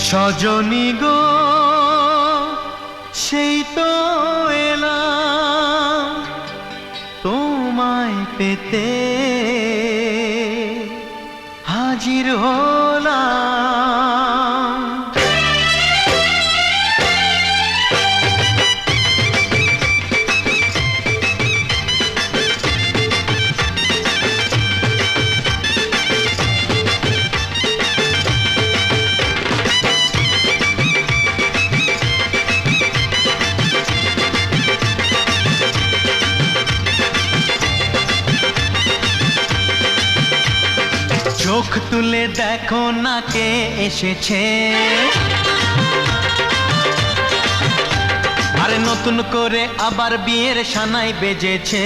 সজনী গো সেই তো এলাম তোমায় পেতে হাজির হলাম। চোখ তুলে দেখো না কে এসেছে, আরে নতুন করে আবার বিয়ের সানাই বেজেছে।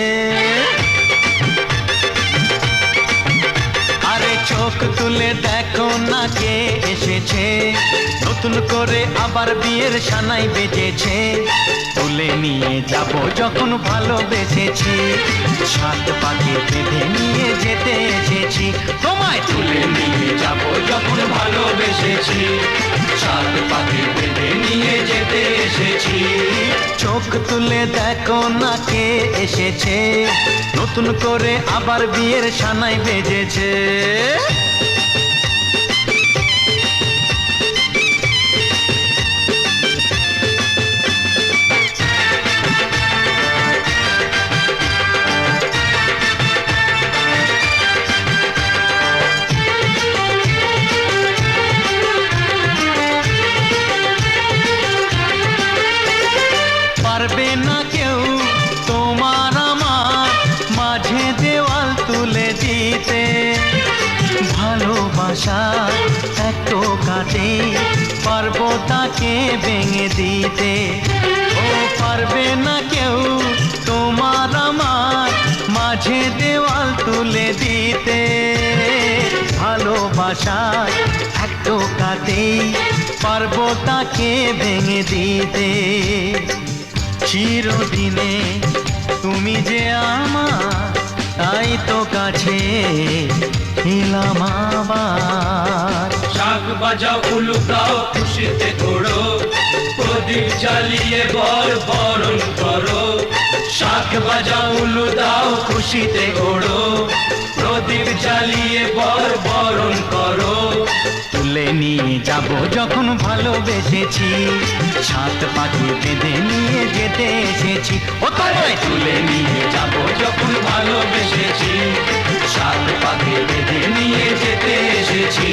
আরে চোখ তুলে দেখো না কে এসেছে, নতুন করে আবার বিয়ের সানাই বেজেছে। তুলে নিয়ে যাব যখন ভালোবেসেছি, সাত পাকে বেঁধে নিয়ে যেতে এসেছি। তোমায় তুলে নিয়ে যাব যখন ভালোবেসেছি, সাত পাকে বেঁধে নিয়ে যেতে এসেছি। চোখ তুলে দেখো না কে এসেছে, নতুন করে আবার বিয়ের সানাই বেজেছে। পারবে না কেউ তোমার আমার মাঝে দেওয়াল তুলে দিতে, ভালোবাসা এত কাটে পারবো তাকে ভেঙে দিতে। ও পারবে না কেউ তোমার আমার মাঝে দেওয়াল তুলে দিতে, ভালোবাসা এত কাটে পারবো তাকে ভেঙে দিতে। চিরদিনে তুমি যে আমার, তাই তো কাছে এলাম আবার। শাক বাজাও উলুকাও খুশিতে ঘোড়ো, প্রদীপ জ্বালিয়ে বরণ করো। শাক বাজাও উলু দাও খুশিতে ঘোড়ো, প্রদীপ জ্বালিয়ে বরণ করো। তুলে নিয়ে যাব যখন ভালোবেসেছি, সাত পাখি বেঁধে নিয়ে যেতে এসেছি। ও তোমায় তুলে নিয়ে যাব যখন ভালোবেসেছি, সাত পাখি বেঁধে নিয়ে যেতে এসেছি।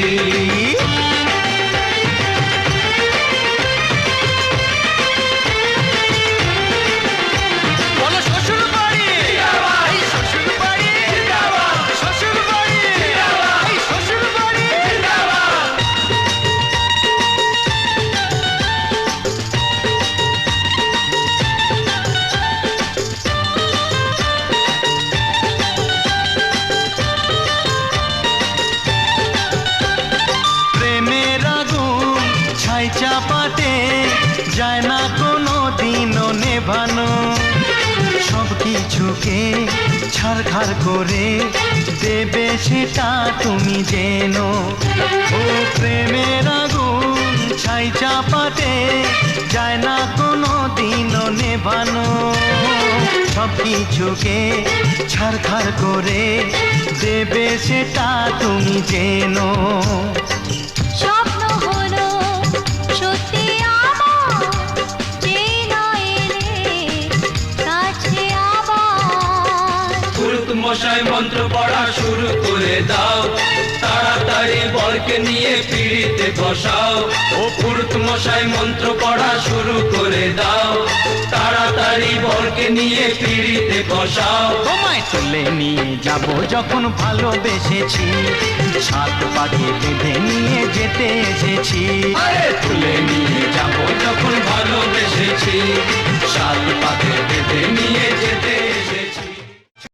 চাপাতে যায় না কোনো দিনও নেভানো, সব কিছুকে ছারখার করে দেবে সেটা তুমি জেনো। ও প্রেমের আগুন ছাই চাপাতে যায় না কোনো দিনও নেভানো, সব কিছুকে ছারখার করে দেবে সেটা তুমি জেনো। মশাই মন্ত্র পড়া শুরু করে দাও, তাড়াতাড়ি বরকে নিয়ে পিড়িতে বসাও। ও পুরুত মশাই মন্ত্র পড়া শুরু করে দাও, তাড়াতাড়ি বরকে নিয়ে পিড়িতে বসাও। তোমায় তুলে নিয়ে যাব যখন ভালোবেসেছি, সাত পাখি বেঁধে নিয়ে যেতে এসেছি। আরে তুলে নিয়ে যাব যখন ভালোবেসেছি, সাত পাখি বেঁধে নিয়ে যেতে